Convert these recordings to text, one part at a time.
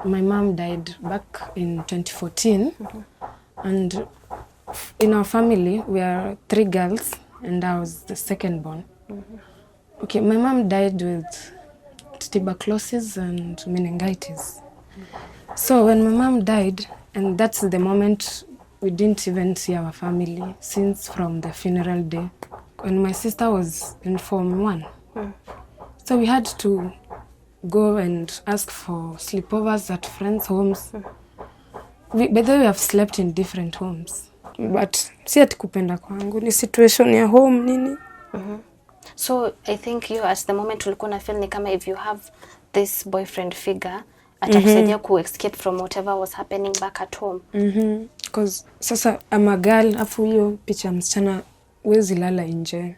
my mom died back in 2014. And in our family, we are 3 girls, and I was the second born. Okay, my mom died with tuberculosis and meningitis. So when my mom died, and that's the moment we didn't even see our family since from the funeral day, when my sister was in Form 1. So we had to go and ask for sleepovers at friends' homes. By the way, we have slept in different homes. But si ati kupenda kwangu, ni situation ya home nini. So I think you at the moment ulikuwa na feel ni kama if you have this boyfriend figure, atakusaidia ku escape from whatever was happening back at home. Because sasa I'm a girl, afu hiyo picha msichana wezi lala nje.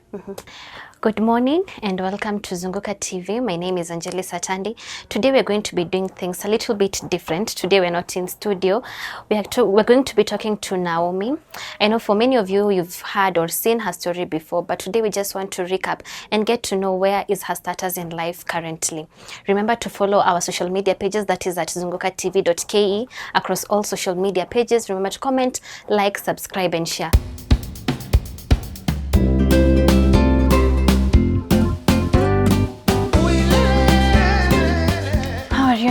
Good morning and welcome to ZungukaTV. My name is Anjeli Satandi. Today we're going to be doing things a little bit different. Today we're not in studio. We're going to be talking to Naomi. I know for many of you, you've heard or seen her story before, but today we just want to recap and get to know where is her status in life currently. Remember to follow our social media pages, that is at ZungukaTV.ke across all social media pages. Remember to comment, like, subscribe and share.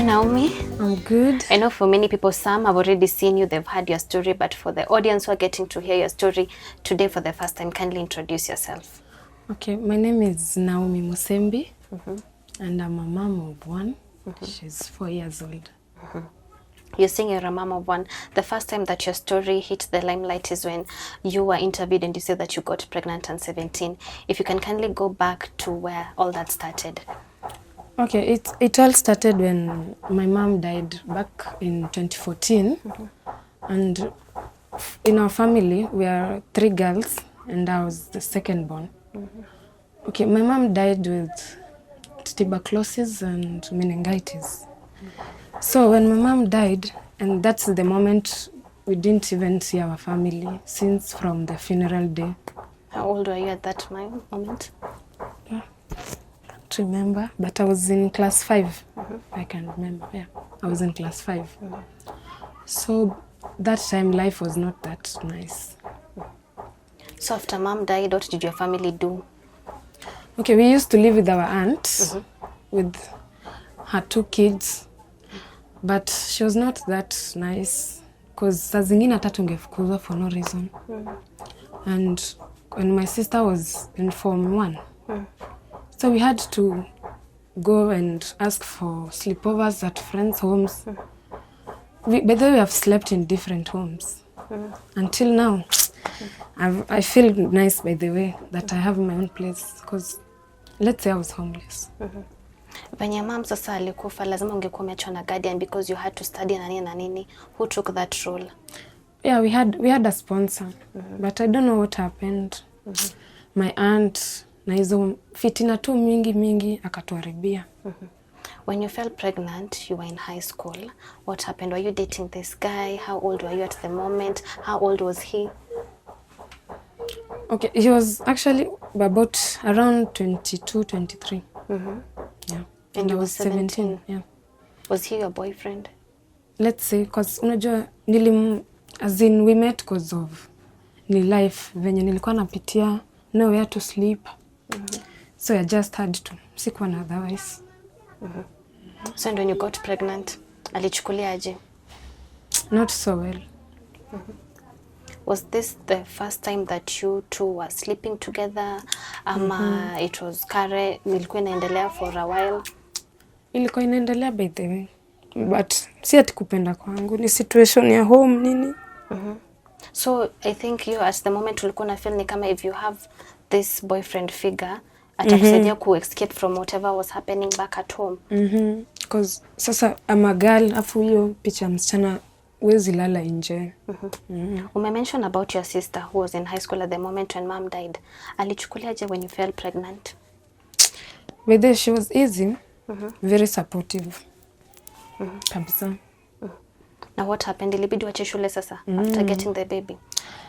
Naomi? I'm good. I know for many people, some have already seen you, they've heard your story, but for the audience who are getting to hear your story today for the first time, kindly introduce yourself. Okay, my name is Naomi Musembi, and I'm a mom of 1. She's 4 years old. You're saying you're a mom of 1. The first time that your story hit the limelight is when you were interviewed and you said that you got pregnant at 17. If you can kindly go back to where all that started. Okay, it all started when my mom died back in 2014. And in our family, we are 3 girls, and I was the second born. Okay, my mom died with tuberculosis and meningitis. So when my mom died, and that's the moment we didn't even see our family since from the funeral day. How old were you at that moment? Remember, but I was in class 5. I can remember. Yeah, I was in class 5. So that time life was not that nice. So after mom died, what did your family do? Okay, we used to live with our aunt with her 2 kids, but she was not that nice because saa zingine hata tungefukuzwa for no reason. And when my sister was in Form 1, so we had to go and ask for sleepovers at friends' homes. By the way, we have slept in different homes. Until now, I feel nice, by the way, that I have my own place. Because let's say I was homeless. When your mom sasa alikufa, lazima ungekuwa umeachwa na guardian because you had to study na nini na nini. Who took that role? Yeah, we had a sponsor. But I don't know what happened. My aunt, na hizo fitina tu mingi akatuharibia. When you fell pregnant, you were in high school. What happened? Were you dating this guy? How old were you at the moment? How old was he? Okay, he was actually about around 22, 23. Yeah. And I was 17. Yeah. Was he your boyfriend? Let's say, because unajua as in we met because of ni life venye nilikuwa napitia, nowhere to sleep. So I just had to. Sikuwa na otherwise. So when you got pregnant, alichukulia aje? Not so well. Was this the first time that you two were sleeping together? It was kare, ilikuwa inaendelea for a while? Ilikuwa inaendelea by the way. But si ati kupenda kwangu, ni situation ya home nini. So I think you at the moment ulikuwa na feel ni kama if you have this boyfriend figure, atakusaidia ku escape from whatever was happening back at home. Because sasa I'm a girl, afu hiyo picha msichana wezi lala nje. Umemention about your sister who was in high school at the moment when mom died. Alichukuliaje when you fell pregnant? With her, she was easy, very supportive. Kabisa. Now what happened? Ilibidi wache shule sasa after getting the baby?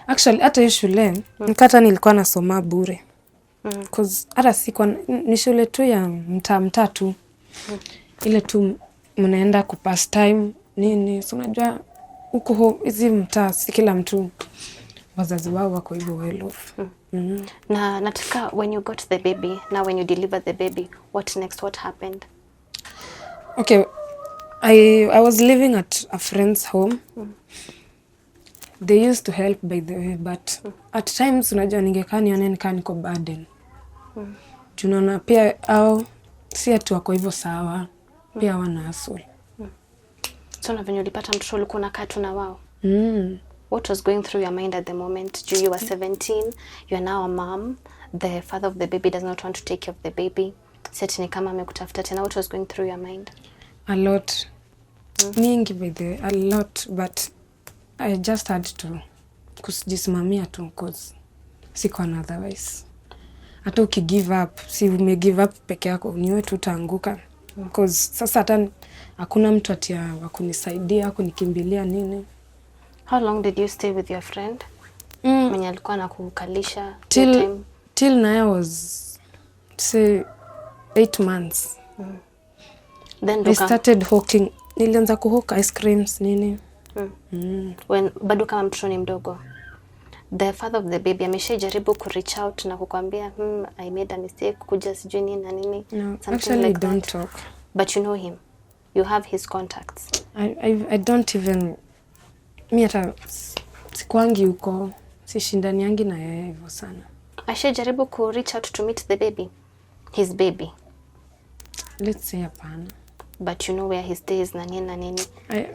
Actually, hata hiyo shule, nikata nilikuwa nasoma bure. Because hata sikuwa ni shule tu ya mtaa tu. Ile tu mnaenda kupass time nini. So unajua huko hizi mtaa si kila mtu wazazi wao wako hivyo well off. Na nataka when you got the baby, now when you delivered the baby, what next? What happened? Okay, I was living at a friend's home. They used to help by the way, but at times unajua ningekaa nione nikaa niko burden. Tunaona pia au si ati wako hivyo sawa, pia wana hustle. So na venye ulipata mtoto ulikuwa unakaa tu na wao? What was going through your mind at the moment? You were 17, you are now a mom. The father of the baby does not want to take care of the baby. Sasa ni kama amekutafuta tena. What was going through your mind? A lot. Mingi by the way, a lot, but I just had to kujisimamia tu cause siko otherwise. Hata ukigive up, si umegive up peke yako, ni wewe tu utaanguka. Cause sasa hata hakuna mtu atia wa kunisaidia, kunikimbilia nini. How long did you stay with your friend? Mwenye alikuwa anakukalisha till now I was say 8 months. Then I started hawking. Nilianza kuhawk ice creams nini. When bado kama mtoto ni mdogo. The father of the baby ameshajaribu ku reach out na kukwambia I made a mistake kuja sijui nini na nini. No, actually like don't talk. But you know him. You have his contacts. I don't even mi hata sikwangi huko, sishindani yangi na yeye hivyo sana. Ashajaribu ku reach out to meet the baby, his baby. Let's say hapana. But you know where he stays na nini na nini.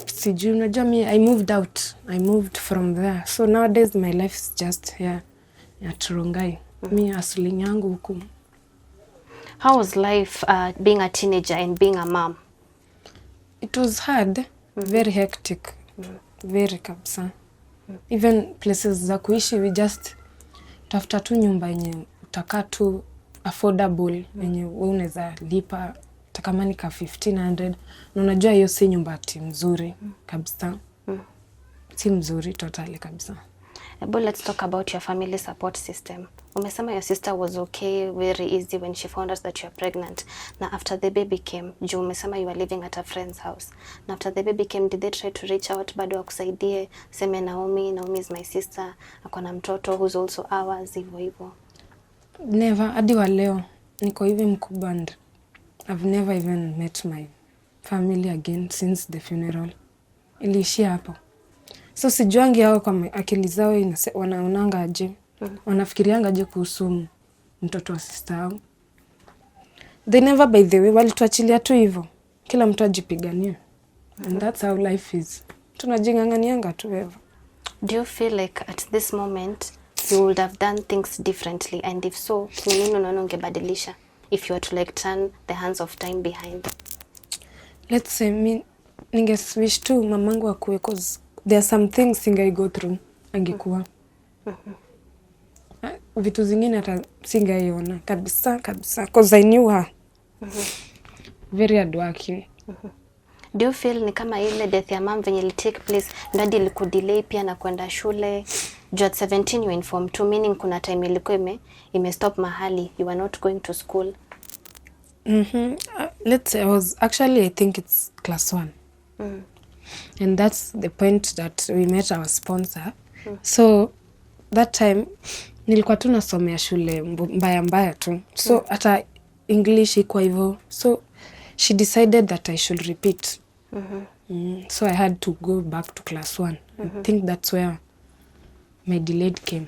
Sijui, unajua mi I moved out. I moved from there. So nowadays my life is just here at Rongai. Mi hustling yangu huku. How was life being a teenager and being a mom? It was hard, very hectic. Very kabisa. Even places za kuishi, we just tafuta tu nyumba yenye utakaa tu affordable, yenye wewe unaweza lipa takamani ka 1500. Na unajua hiyo si nyumba ati mzuri kabisa. Si mzuri totally kabisa. But let's talk about your family support system. Umesema your sister was okay, very easy when she found out that you are pregnant. Now after the baby came, juu umesema you are living at a friend's house. Now after the baby came, did they try to reach out bado wakusaidie? Seme Naomi is my sister, akona mtoto who's also ours, hivyo. Never, hadi wa leo niko hivi mkubwa and I've never even met my family again since the funeral. Iliishia hapo. So sijuangi hao kwa akili zao wanaonanga aje. Wanafikirianga aje kuhusu mtoto wa sister yao. They never by the way walituachilia tu hivyo. Kila mtu ajipiganie. And that's how life is. Tunajinganganianga tu hivyo. Do you feel like at this moment you would have done things differently, and if so, ni nini unaona ungebadilisha if you were to like turn the hands of time behind? Let's say ningeswish tu mamangu akue cause there are some things singai go through angekuwa. Vitu zingine hata singaiona kabisa cause I knew her. Very hardworking. Do you feel ni kama ile death ya mom venye take place ndio ilikudelay pia na kwenda shule? At 17 you informed to, meaning kuna time ilikuwa ime stop mahali, you were not going to school. Let's say I think it's class 1. And that's the point that we met our sponsor. So that time nilikuwa tu nasomea shule mbaya tu. So hata English iko hivyo. So she decided that I should repeat. So I had to go back to class 1. I think that's where my delayed came.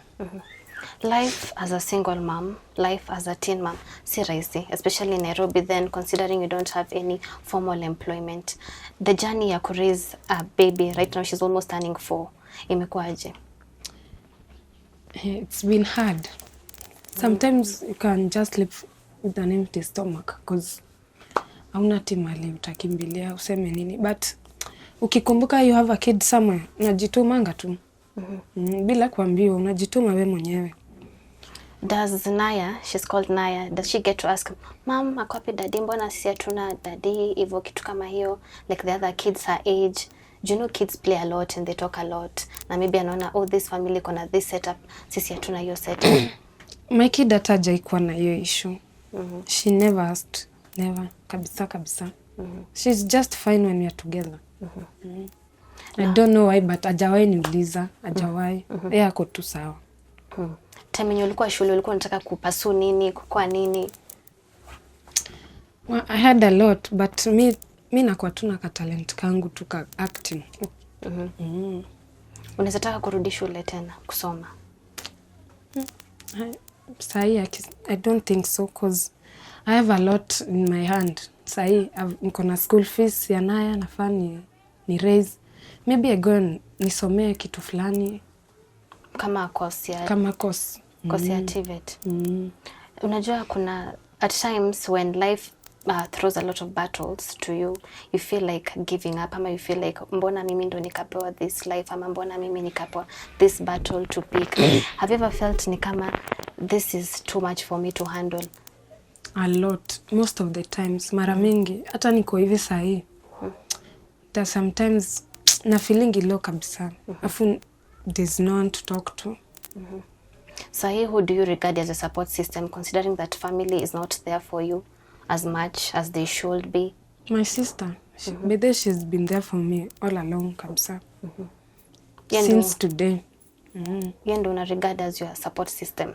Life as a single mom, life as a teen mom, si rahisi, especially in Nairobi then, considering you don't have any formal employment. The journey ya ku raise a baby, right now she's almost turning 4. Imekuaje? It's been hard. Sometimes you can just live with an empty stomach because hauna timali utakimbilia useme nini, but ukikumbuka you have a kid somewhere, unajitumanga tu. Bila kuambiwa unajituma wewe mwenyewe. Does Naya, she's called Naya, does she get to ask, "Mom, akwapi daddy, mbona sisi hatuna daddy?" Hivyo kitu kama hiyo, like the other kids her age. Do you know kids play a lot and they talk a lot? Na maybe anaona, oh, this family kona this setup, sisi hatuna hiyo setup. My kid hatajaikuwa na hiyo issue. She never asked. Never. Kabisa. She's just fine when we are together. I don't know why, but ajawai niuliza, ajawai. Yeye ako tu sawa. Time yenye ulikuwa shule ulikuwa unataka kupasu nini, kukua nini? Well, I had a lot, but mi nakuwa tu na talent kangu tu ka acting. Unaweza taka kurudi shule tena kusoma? Sahi, I don't think so, cause I have a lot in my hand. Sahi, niko na school fees ya Naya, nafaa ni raise. Maybe I go nisomee kitu fulani. Kama course ya... Kama course. Course ya TVET. Unajua kuna at times when life throws a lot of battles to you, you feel like giving up, ama you feel like mbona mimi ndo nikapewa this life, ama mbona mimi nikapewa this battle to pick. Have you ever felt ni kama this is too much for me to handle? A lot, most of the times. Mara mingi hata niko hivi sahi. There sometimes na feeling low kabisa. Afu there's no one to talk to. So who do you regard as a support system, considering that family is not there for you as much as they should be? My sister. But she's been there for me all along kabisa. Since today. Yendo una regard as your support system.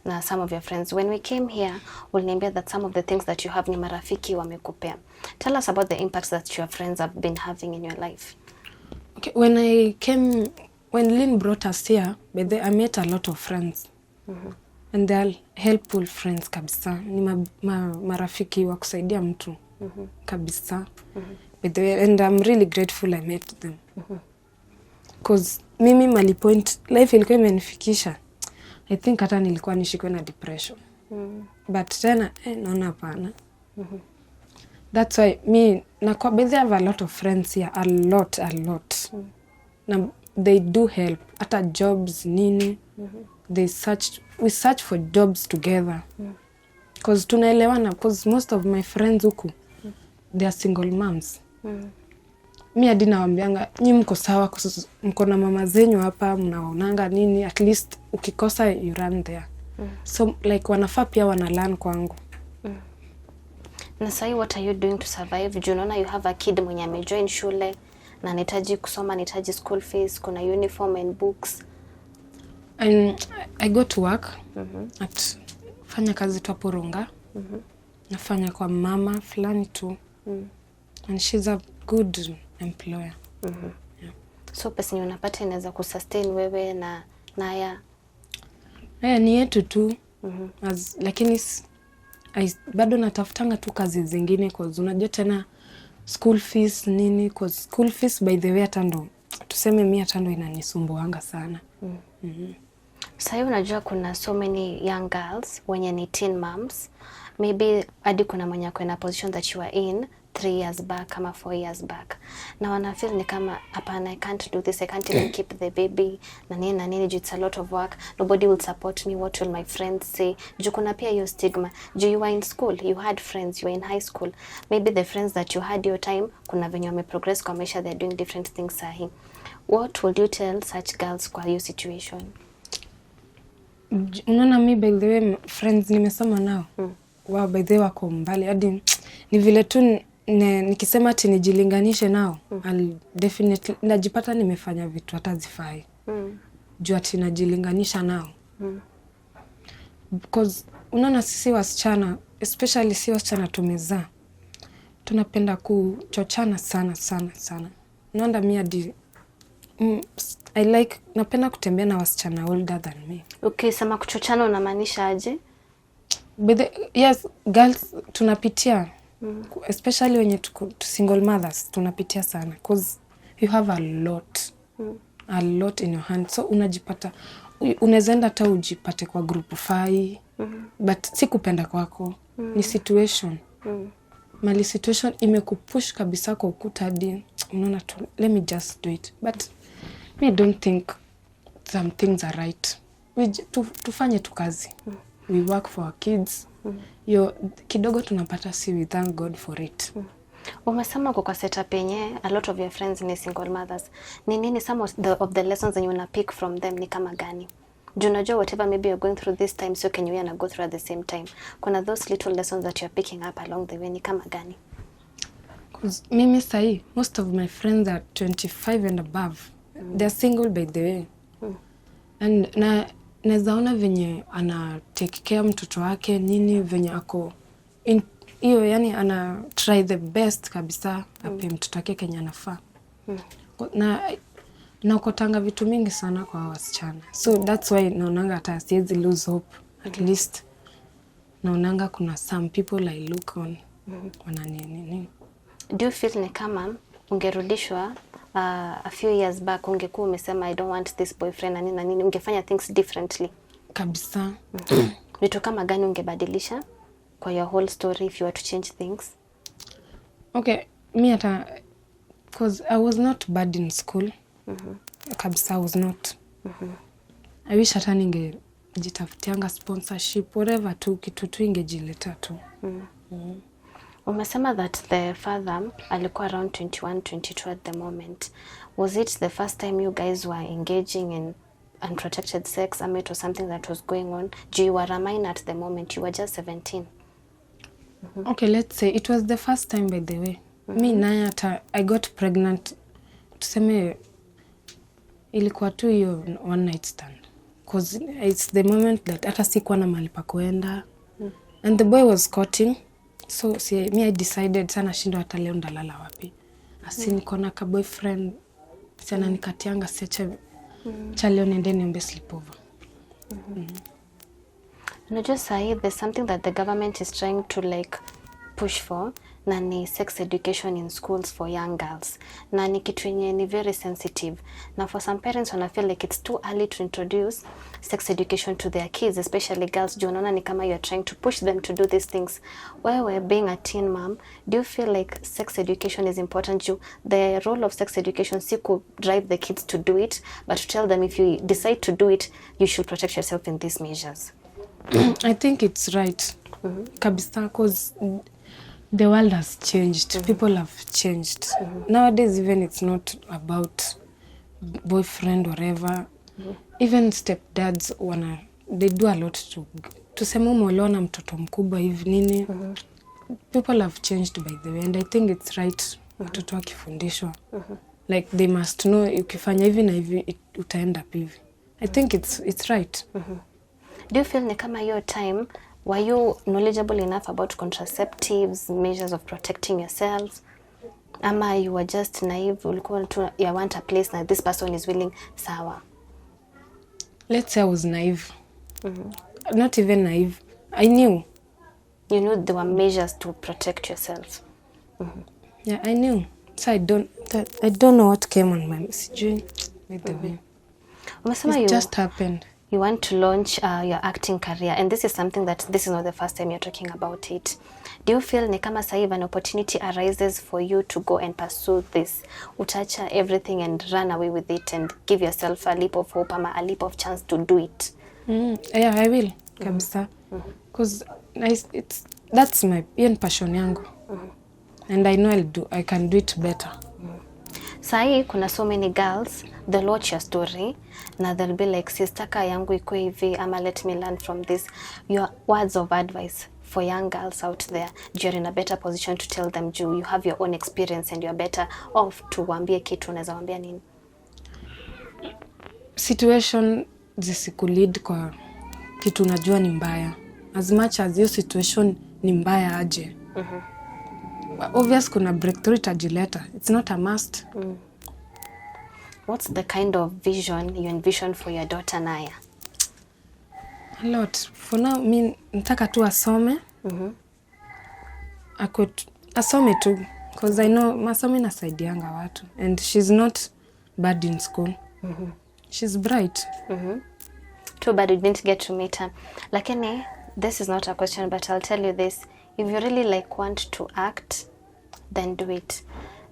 Na some of your friends. When we came here, uliniambia that some of the things that you have ni marafiki wamekupea. Tell us about the impacts that your friends have been having in your life. Okay, when Lynn brought us here, I met a lot of friends. And they're helpful friends kabisa. Ni marafiki wa kusaidia mtu kabisa. And I'm really grateful I met them. Because mimi mali point life ilikuwa imenifikisha. I think hata nilikuwa nishikwe na depression. But tena naona hapana. That's why me nakuwa I have a lot of friends here, a lot. Na they do help. Hata jobs nini. We search for jobs together. Because tunaelewana, because most of my friends huku they are single moms. Mi hadi nawaambianga nyi mko sawa, mko na mama zenyu hapa, mnaonanga nini, at least ukikosa you run there. So like wanafaa pia wana learn kwangu. Na sahi, what are you doing to survive? Do you know you have a kid mwenye amejoin shule na anahitaji kusoma, anahitaji school fees, kuna uniform and books? And I go to work at fanya kazi tu hapo Runga. Nafanya kwa mama fulani tu. And she's a good employer. Yeah. So pesa ni unapata inaweza kusustain wewe na Naya? Ni yetu tu. Lakini bado natafutanga tu kazi zingine cause unajua tena school fees nini, cause school fees by the way hata ndo tuseme mimi hata ndo inanisumbuanga sana. Sasa unajua kuna so many young girls wenye ni teen moms, maybe hadi kuna mwenye ako in a position that you are in 3 years back ama 4 years back, na wana feel ni kama hapana, I can't do this, I can't even keep the baby na nini, it's a lot of work, nobody will support me, what will my friends say? Juu kuna pia hiyo stigma. Juu you were in school, you had friends, you were in high school, maybe the friends that you had your time kuna venye wame progress kwa maisha, they're doing different things sahi. What would you tell such girls kwa hiyo situation? Unaona mi by the way friends nimesoma nao. Wow, by the way wako mbali. Hadi ni vile tu nikisema ati nijilinganishe nao. I'll definitely najipata nimefanya vitu hata zifai. Juu ati najilinganisha nao. Because unaona sisi wasichana, especially si wasichana tumezaa, tunapenda kuchochana sana. Unaona mi hadi I like napenda kutembea na wasichana older than me. Okay, sema kuchochana unamaanisha aje? Yes, girls tunapitia. Especially when you single mothers tunapitia sana because you have a lot in your hand. So unajipata unaweza enda hata ujipate kwa group fai. But si kupenda kwako. Ni situation. Mali situation imekupush kabisa kwa ukuta hadi unaona tu let me just do it. But we don't think some things are right. Tufanye tu kazi. We work for our kids. Kidogo tunapata si, we thank God for it. Umesema kwa setup yenye a lot of your friends ni single mothers. Ni nini some of the lessons that you wanna pick from them ni kama gani? Do you know whatever maybe you're going through this time, so can you and go through at the same time? Kuna those little lessons that you're picking up along the way ni kama gani? Mimi sahi, most of my friends are 25 and above. They're single by the way. And nawezaona venye ana take care mtoto wake nini venye ako hiyo, yani ana try the best kabisa ape mtoto wake kenye anafaa. Na ukotanga vitu mingi sana kwa wasichana. So that's why naonanga hata siwezi lose hope. At least naonanga kuna some people I look on wana nini. Do you feel ni kama ungerudishwa a few years back ungekuwa umesema I don't want this boyfriend na nini ungefanya things differently? Kabisa. Vitu kama gani ungebadilisha kwa your whole story if you were to change things? Okay, me hata because I was not bad in school. Kabisa, I was not. I wish hata ningejitafutianga sponsorship whatever tu kitu tu ingejileta tu. Umesema that the father alikuwa around 21, 22 at the moment. Was it the first time you guys were engaging in unprotected sex, or it was something that was going on? You were a minor at the moment, you were just 17. Okay, let's say it was the first time by the way. Me naye hata I got pregnant. Tuseme ilikuwa tu hiyo one night stand. Because it's the moment that hata sikuwa na mahali pa kuenda. And the boy was courting. So me I decided sana shindo hata leo ndalala wapi. Asi niko na ka boyfriend sana nikatianga secha cha leo nende niombe sleepover. Unajua sahi there's something that the government is trying to like push for, na ni sex education in schools for young girls. Na ni kitu yenye ni very sensitive. Na for some parents wana feel like it's too early to introduce sex education to their kids, especially girls. Juu wanaona ni kama you're trying to push them to do these things. Wewe being a teen mom, do you feel like sex education is important? The role of sex education si ku drive the kids to do it, but to tell them if you decide to do it, you should protect yourself in these measures. I think it's right. Kabisa, because the world has changed. People have changed. Nowadays, even it's not about boyfriend or whatever. Even stepdads they do a lot to tuseme umeolewa na mtoto mkubwa hivi nini. People have changed by the way, and I think it's right watoto wakifundishwa. Like they must know ukifanya hivi na hivi utaenda hivi. I think it's right. Do you feel ni kama your time, were you knowledgeable enough about contraceptives, measures of protecting yourself? Ama you were just naive, ulikuwa tu you want a place na this person is willing, sawa? Let's say I was naive. Not even naive. I knew. You knew there were measures to protect yourself. Yeah, I knew. So I don't know what came on my message. By the way. It just happened. You want to launch your acting career, and this is something that this is not the first time you're talking about it. Do you feel ni kama sasa hivi an opportunity arises for you to go and pursue this? Utacha everything and run away with it and give yourself a leap of hope ama a leap of chance to do it? Yeah, I will. Kabisa. Because that's my passion yangu. And I know I can do it better. Sahi kuna so many girls, they'll watch your story na they'll be like, sistaka yangu iko hivi ama let me learn from this. Your words of advice for young girls out there, you're in a better position to tell them, you have your own experience and you're better off to wambie kitu. Unaweza wambia nini? Situation zisikulead kwa kitu unajua ni mbaya. As much as your situation ni mbaya aje. Obvious kuna breakthrough itajileta. It's not a must. What's the kind of vision you envision for your daughter Naya? A lot. For now, nataka tu asome. Asome tu. Because I know masomo inasaidianga watu. And she's not bad in school. She's bright. Too bad you didn't get to meet her. Lakini, this is not a question, but I'll tell you this. If you really want to act, then do it.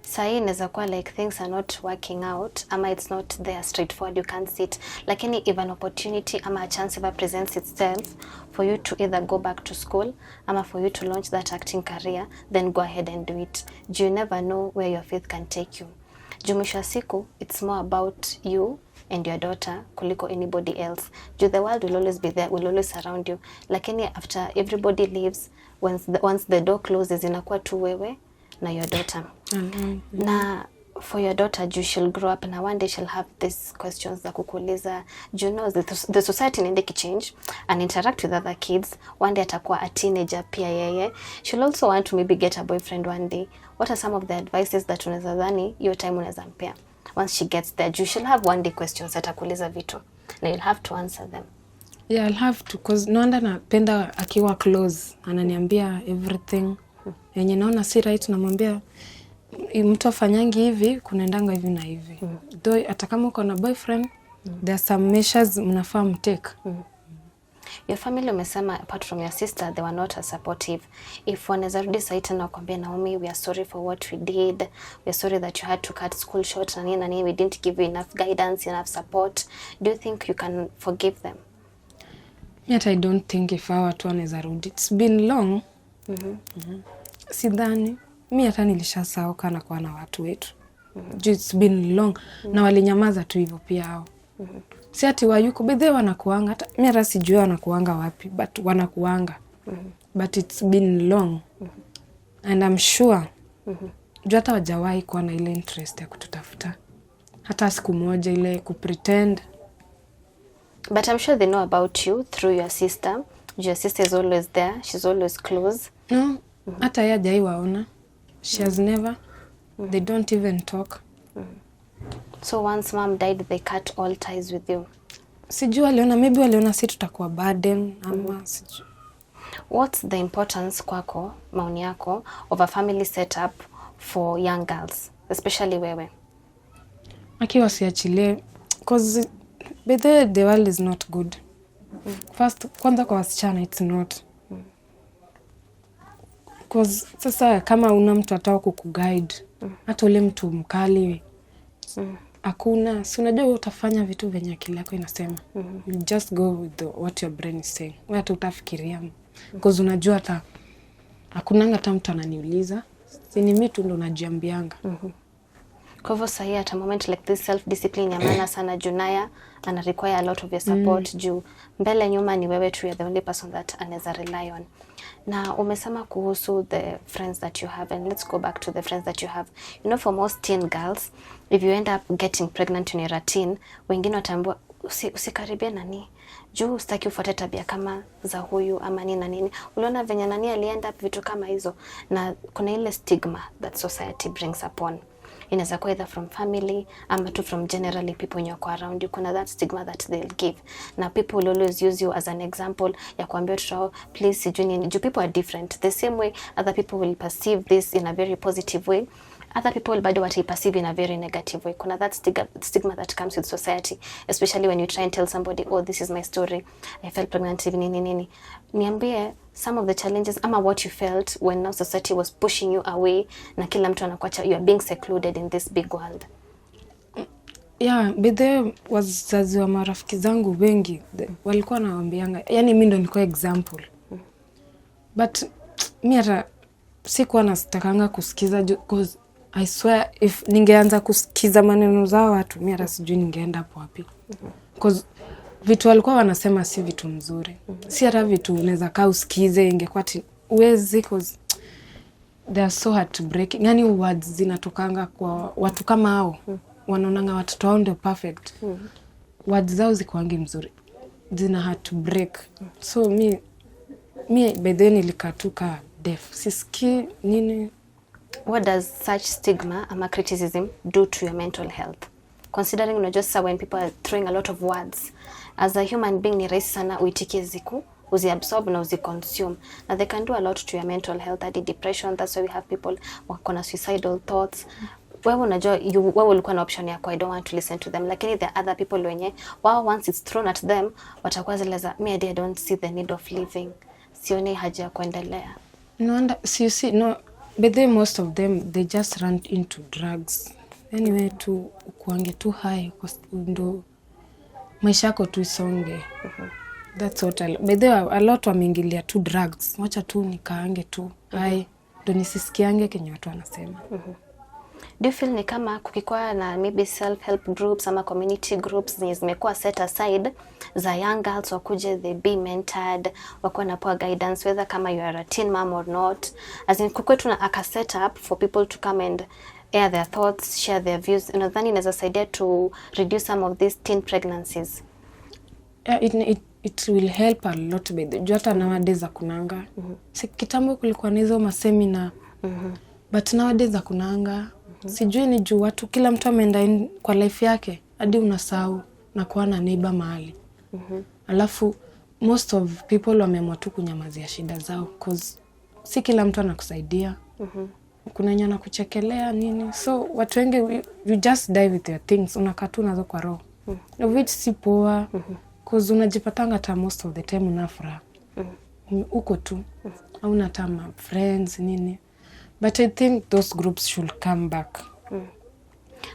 Sahi inaweza kuwa like things are not working out ama it's not there straightforward, you can't see it. Lakini if an opportunity ama a chance ever presents itself for you to either go back to school ama for you to launch that acting career, then go ahead and do it. You never know where your faith can take you. Mwisho siku, it's more about you and your daughter kuliko anybody else. The world will always be there, will always surround you. Lakini after everybody leaves, once the door closes, inakuwa tu wewe na your daughter. Na for your daughter, she'll grow up and one day she'll have these questions za kukuuliza. You know, the society inaenda change and interact with other kids. One day atakuwa a teenager pia yeye. She'll also want to maybe get a boyfriend one day. What are some of the advices that unaweza dhani your time unaweza mpea? Once she gets there, she'll have one day questions atakuuliza vitu. Na you'll have to answer them. Yeah, I'll have to, cause Noanda napenda akiwa close. Ananiambia everything. Yenye naona si right, namwambia mtu afanyangi hivi, kunaendanga hivi na hivi. Though hata kama uko na boyfriend, there are some measures mnafaa mtake. Your family umesema apart from your sister, they were not as supportive. If wanaweza rudi saita na kuambia Naomi, we are sorry for what we did. We are sorry that you had to cut school short na nini, we didn't give you enough guidance, enough support. Do you think you can forgive them? Yet I don't think if hawa watu wanaweza rudi. It's been long. Sidhani. Mi hata nilishasahau kana kuwa na watu wetu. It's been long. Na walinyamaza tu hivyo pia hao. Si ati wayuko, but they wanakuanga. Mi hata sijui wanakuanga wapi, but wanakuanga. But it's been long. And I'm sure. Juu hata wajawahi kuwa na ile interest ya kututafuta. Hata siku moja ile kupretend. But I'm sure they know about you through your sister. Your sister is always there. She's always close. No. Hata yeye hajai waona. She has never. They don't even talk. So once mom died, they cut all ties with you. Sijui waliona, maybe waliona si tutakuwa burden ama sijui. What's the importance kwako, maoni yako, of a family setup for young girls, especially wewe? Akiwa siachilie, cause the world is not good. First, kwanza kwa wasichana, it's not. Cause sasa kama una mtu atao kukuguide, hata ule mtu mkali, hakuna, si unajua utafanya vitu venye akili yako inasema. You just go with what your brain is saying. Wewe hata utafikiria. Cause unajua hata hakunanga hata mtu ananiuliza. Si ni mimi tu ndo najiambianga. Kwa hivyo sahi at a moment like this, self discipline ya maana sana. Junaya ana require a lot of your support. Juu mbele nyuma ni wewe tu, you're the only person that anaweza rely on. Na umesema kuhusu the friends that you have, and let's go back to the friends that you have. You know, for most teen girls, if you end up getting pregnant when you're a teen, wengine wataambiwa usikaribia nani, juu usitaki ufuate tabia kama za huyu ama nini na nini. Uliona venye nani alienda vitu kama hizo, na kuna ile stigma that society brings upon. Inaweza kuwa either from family ama tu from generally people when you're around you. Kuna that stigma that they'll give. Na people will always use you as an example ya kuambia watoto, please sijui nini. Juu people are different. The same way other people will perceive this in a very positive way, other people will bado perceive in a very negative way. Kuna that stigma that comes with society, especially when you try and tell somebody, oh, this is my story, I felt pregnant nini. Niambie some of the challenges ama what you felt when now society was pushing you away na kila mtu anakuacha, you are being secluded in this big world. Yeah, but there wazazi wa marafiki zangu wengi walikuwa nawaambianga, yani mimi ndo nilikuwa example. But mimi hata sikuwa nastakanga kusikiza, because I swear if ningeanza kusikiza maneno zao watu, mimi hata sijui ningeenda hapo wapi. Because vitu walikuwa wanasema si vitu mzuri. Si hata vitu unaweza kaa usikize, ingekuwa uwezi, because they are so hard to break. Yani words zinatokanga kwa watu kama hao. Wanaonanga watoto wao ndio perfect. Words zao zikuangi mzuri. Zina hard to break. So mi by then nilikatuka deaf. Sisiki nini. What does such stigma ama criticism do to your mental health? Considering unajua when people are throwing a lot of words, as a human being ni rahisi sana uitike ziku, uziabsorb na uziconsume. Na they can do a lot to your mental health, hadi depression. That's why we have people wako na suicidal thoughts. Wewe unajua wewe ulikuwa na option yako, I don't want to listen to them. Lakini there are other people wenye wao once it's thrown at them, watakuwa zile za me I don't see the need of living. Sioni haja ya kuendelea. No, you see, no, but they, most of them, they just run into drugs. Anyway, tu kuange too high, ndo maisha yako tu isonge. That's what but there are a lot wameingilia tu drugs. Wacha tu nikaange tu high, ndo nisisikiange kenye watu wanasema. Do you feel ni kama kukikuwa na maybe self-help groups ama community groups zenye zimekuwa set aside za young girls wakuje, they be mentored, wakuwa napewa guidance whether kama you are a teen mom or not, as in kukwe tuna aka set up for people to come and air their thoughts, share their views? Unadhani inaweza saidia to reduce some of these teen pregnancies? Yeah, it will help a lot by the hata nowadays kunanga. Si kitambo kulikuwa na hizo masemina. But nowadays kunanga. Sijui ni juu watu kila mtu ameenda kwa life yake hadi unasahau na kuwa na neighbor mahali. Alafu most of people wameamua tu kunyamazia shida zao cause si kila mtu anakusaidia. Kuna nyana kuchekelea nini. So watu wengi you just die with your things, unakatu nazo kwa roho. Which si poa. Cause unajipatanga hata most of the time unafuraha. Uko tu. Hauna tama friends nini. But I think those groups should come back.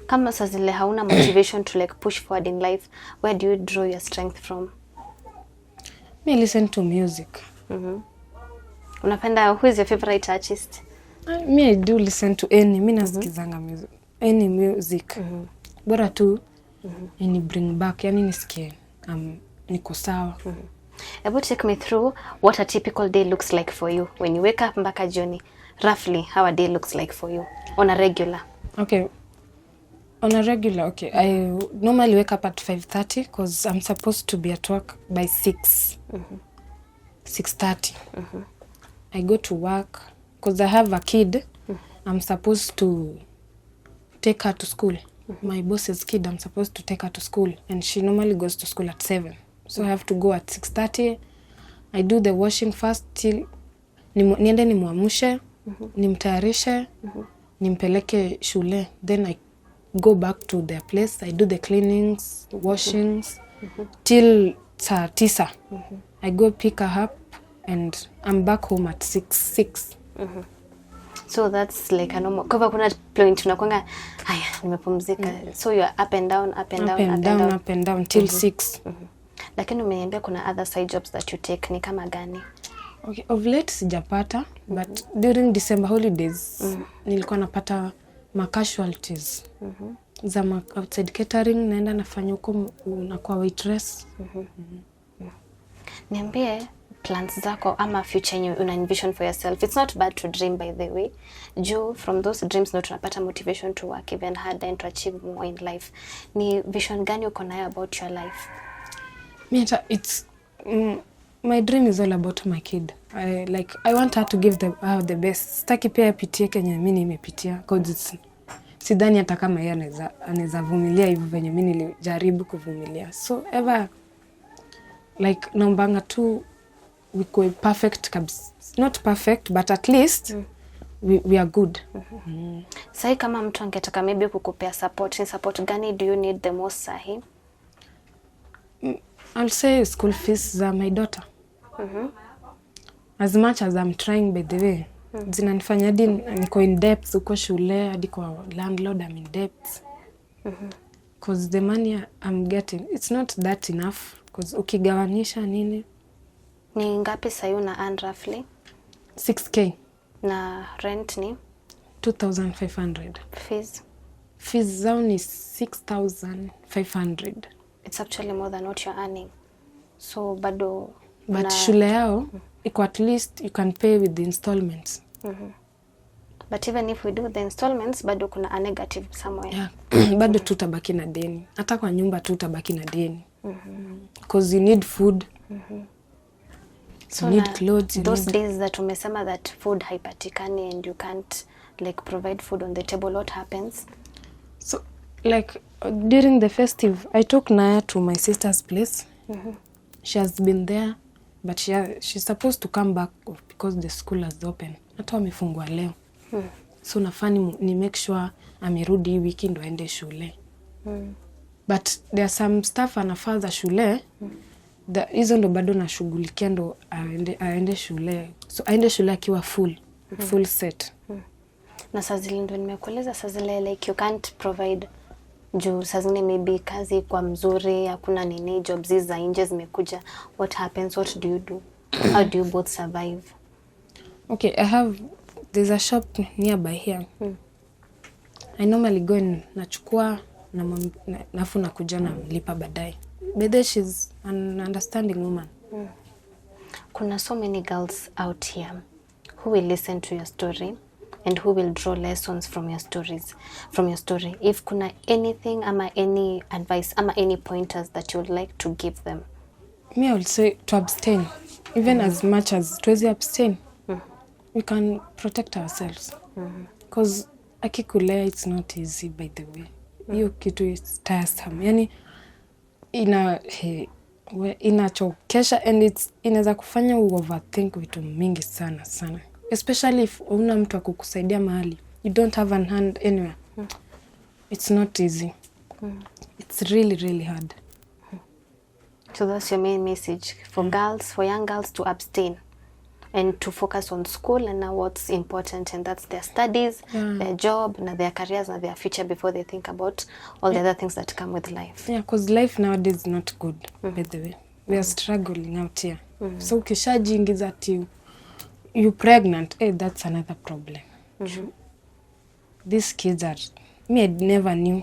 Kama saa zile hauna motivation to like push forward in life, where do you draw your strength from? Me listen to music. Unapenda, who is your favorite artist? Me I do listen to any. Mi nasikizanga music. Any music. Bora tu ini bring back, yani nisikie niko sawa. Ebu take me through what a typical day looks like for you when you wake up mpaka jioni. Roughly how a day looks like for you on a regular. Okay. On a regular, okay. I normally wake up at 5:30 because I'm supposed to be at work by 6. 6:30. I go to work because I have a kid. I'm supposed to take her to school. My boss's kid, I'm supposed to take her to school. And she normally goes to school at 7. So I have to go at 6:30. I do the washing first till niende nimuamshe, nimtayarishe, nimpeleke shule. Then I go back to their place. I do the cleanings, washings, till saa 9. I go pick her up and I'm back home at 6. So that's like a normal. Kwa kuna point unakwanga haya nimepumzika. So you are up and down, up and down, up and down till 6. Lakini umeniambia kuna other side jobs that you take, ni kama gani? Okay, of late sijapata, but during December holidays nilikuwa napata ma casualties. Za outside catering, naenda nafanya huko na kwa waitress. Niambie plans zako ama future una envision for yourself. It's not bad to dream, by the way. From those dreams no tunapata motivation to work even harder and to achieve more in life. Ni vision gani uko nayo about your life? It's my dream is all about my kid. I want her to give her the best. Sitaki pia apitie kenye mimi nimepitia because sidhani hata kama yeye anaweza vumilia hivyo venye mimi nilijaribu kuvumilia. So ever like naombanga tu we go perfect kabisa. Not perfect but at least we are good. Sahi kama mtu angetaka maybe kukupea support gani do you need the most sahi? I'll say school fees za my daughter. As much as I'm trying, by the way, zinanifanya hadi niko in debt uko shule, hadi kwa landlord I'm in debt. Because the money I'm getting, it's not that enough. Because ukigawanisha nini? Ni ngapi sahi una earn roughly? 6K. Na rent ni? 2,500. Fees zao ni 6,500. It's actually more than what you're earning. So bado but shule yao iko at least you can pay with the installments. But even if we do the installments bado kuna a negative somewhere. Yeah. Bado tutabaki na deni. Hata kwa nyumba tutabaki na deni. Because you need food. So you need clothes. Those days that umesema that food haipatikani and you can't like provide food on the table, what happens? So like during the festive, I took Naya to my sister's place. She has been there, but she's supposed to come back because the school has open. Hata wamefungwa leo. So nafani ni make sure amerudi wiki ndo aende shule. But there are some stuff anafaa za shule. Hizo ndo bado nashughulikia ndo aende shule. So aende shule akiwa full set. Na saa zile ndo nimekueleza saa zile like you can't provide juu saa zile maybe kazi kwa mzuri, hakuna nini, jobs za nje zimekuja. What happens? What do you do? How do you both survive? Okay, there's a shop nearby here. I normally go and nachukua nafu nakuja na lipa baadaye. By the way, she's an understanding woman. Kuna so many girls out here who will listen to your story and who will draw lessons from your story. If kuna anything ama any advice ama any pointers that you would like to give them. Me, I would say to abstain. Even as much as tuwezi abstain, we can protect ourselves. Because akikulea, it's not easy, by the way. Hiyo kitu is tiresome. Yani, inachokesha and inaweza kufanya overthink vitu mingi sana. Especially if una mtu akukusaidia mahali. You don't have an hand anywhere. It's not easy. It's really, really hard. So that's your main message for girls, for young girls, to abstain and to focus on school and now what's important, and that's their studies, their job, and their careers, and their future before they think about all the other things that come with life. Yeah, because life nowadays is not good, by the way. We are struggling out here. So ukishajiingiza ati you pregnant, that's another problem. These kids are, me I never knew.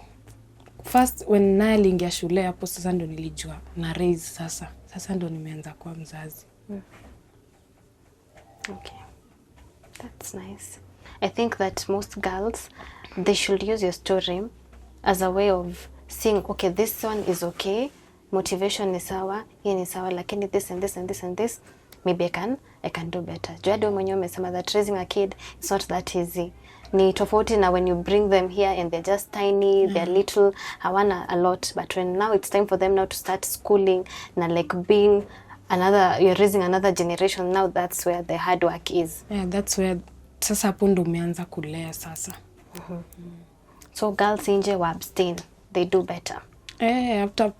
First when nalingia shule hapo sasa ndo nilijua na raise sasa ndo nimeanza kuwa mzazi. Okay, that's nice. I think that most girls, they should use your story as a way of saying, okay, this one is okay, motivation is sawa, hii ni sawa, lakini this and this and this and this, maybe I can do better. Joado mwenyewe umesema that raising a kid, it's not that easy. Ni tofauti na when you bring them here and they're just tiny, they're little, hawana a lot, but when now it's time for them now to start schooling, na like being you're raising another generation, now that's where the hard work is. Yeah, that's where sasa hapo ndo umeanza kulea sasa. So girls nje wa abstain, they do better. After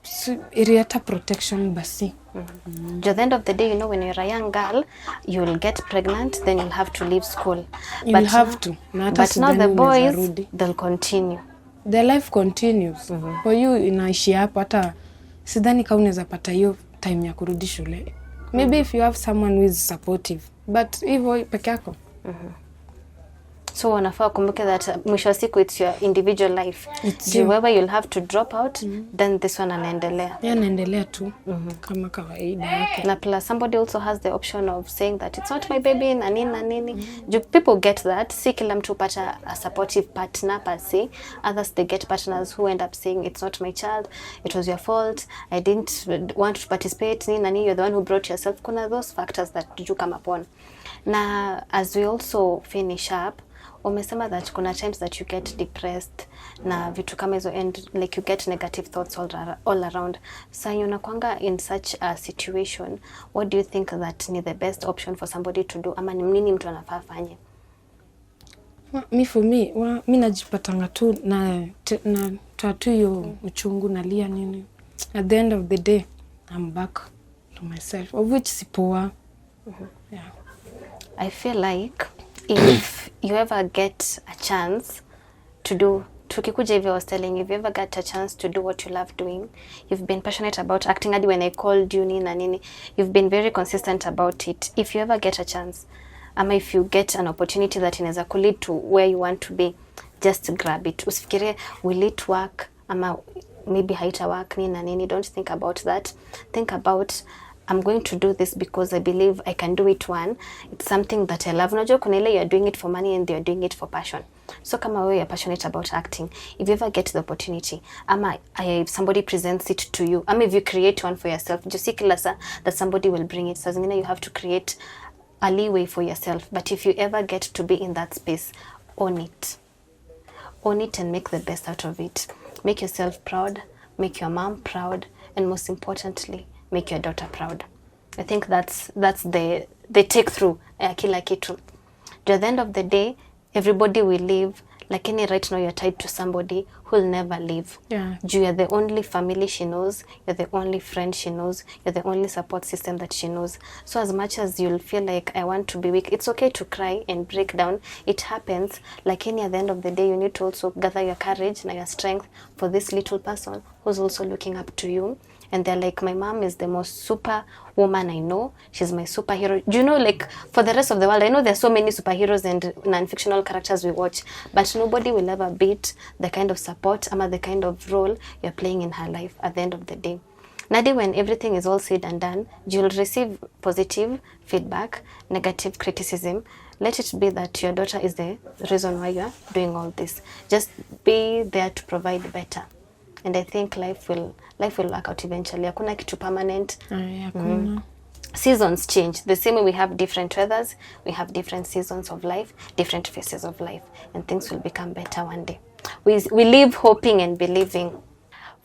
area protection basi. At the end of the day, you know, when you're a young girl, you will get pregnant, then you'll have to leave school. You'll have to. But now the boys, they'll continue. Their life continues. For you, inaishi hapo hata sidhani kama unaweza pata hiyo time ya kurudi shule. Maybe if you have someone who is supportive, but hivyo peke yako. So wanafaa kumbuke that mwisho wa siku it's your individual life. Wherever you'll have to drop out, then this one anaendelea. Yeah, anaendelea tu kama kawaida yake. Na plus somebody also has the option of saying that it's not my baby na nini. People get that. Si kila mtu pata a supportive partner per se. Others they get partners who end up saying it's not my child, it was your fault, I didn't want to participate, nini, you're the one who brought yourself. Kuna those factors that you come upon. Na as we also finish up, umesema that kuna times that you get depressed na vitu kama hizo and like you get negative thoughts all around. So unakwanga in such a situation, what do you think that ni the best option for somebody to do, ama nini mtu anafaa afanye? For me, mi najipatanga tu na tatu hiyo uchungu nalia nini. At the end of the day, I'm back to myself, of which si poa. Yeah. I feel like if you ever get a chance to do, tukikuja hivyo I was telling you, if you ever get a chance to do what you love doing, you've been passionate about acting, hadi when I called you nini, you've been very consistent about it. If you ever get a chance, ama if you get an opportunity that inaweza kulead to where you want to be, just grab it. Usifikirie will it work ama maybe haita work nini. Don't think about that. Think about, I'm going to do this because I believe I can do it. One, it's something that I love. Unajua kuna ile you're doing it for money and you're doing it for passion. So kama wewe you're passionate about acting, if you ever get the opportunity, ama somebody presents it to you, ama if you create one for yourself, just see kila saa that somebody will bring it. So zingine you have to create a leeway for yourself. But if you ever get to be in that space, own it. Own it and make the best out of it. Make yourself proud, make your mom proud, and most importantly, make your daughter proud. I think that's the take through kila kitu. At the end of the day, everybody will live, lakini right now you're tied to somebody who'll never leave. Yeah. You're the only family she knows, you're the only friend she knows, you're the only support system that she knows. So as much as you'll feel like I want to be weak, it's okay to cry and break down. It happens. Lakini at the end of the day, you need to also gather your courage and your strength for this little person who's also looking up to you. And they're like, my mom is the most super woman I know. She's my superhero. Do you know, like, for the rest of the world, I know there's so many superheroes and non-fictional characters we watch, but nobody will ever beat the kind of support or the kind of role you're playing in her life at the end of the day. Nadi, when everything is all said and done, you'll receive positive feedback, negative criticism. Let it be that your daughter is the reason why you're doing all this. Just be there to provide better. And I think life will work out eventually. Hakuna kitu permanent. Seasons change. The same way we have different weathers, we have different seasons of life, different phases of life, and things will become better one day. We live hoping and believing.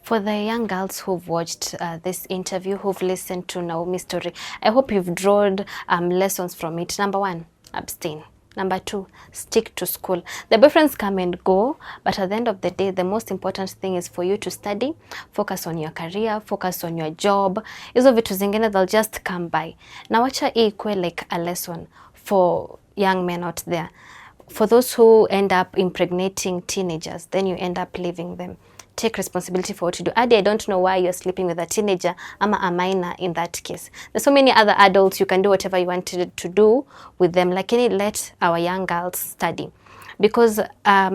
For the young girls who've watched this interview, who've listened to Naomi's story, I hope you've drawn lessons from it. Number 1, abstain. Number 2, stick to school. The boyfriends come and go, but at the end of the day, the most important thing is for you to study, focus on your career, focus on your job. Hizo vitu zingine, they'll just come by. Na wacha ikwe like a lesson for young men out there. For those who end up impregnating teenagers, then you end up leaving them. Take responsibility for what you do. Adi, I don't know why you're sleeping with a teenager, ama a minor in that case. There's so many other adults, you can do whatever you want to do with them. Lakini let our young girls study. Because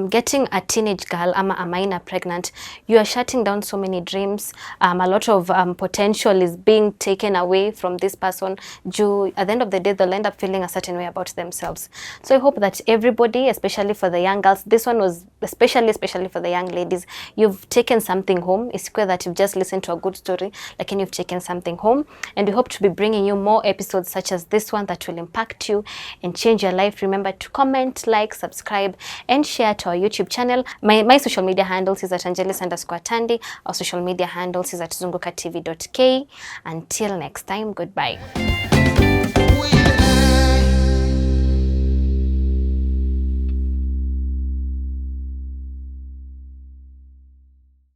getting a teenage girl ama a minor pregnant, you are shutting down so many dreams. A lot of potential is being taken away from this person. At the end of the day, they'll end up feeling a certain way about themselves. So I hope that everybody, especially for the young girls, this one was especially for the young ladies, you've taken something home. It's clear that you've just listened to a good story, like you've taken something home. And we hope to be bringing you more episodes such as this one that will impact you and change your life. Remember to comment, like, subscribe, and share to our YouTube channel. My social media handles is at Angelis_Tandi. Our social media handles is at ZungukaTV.k. Until next time, goodbye.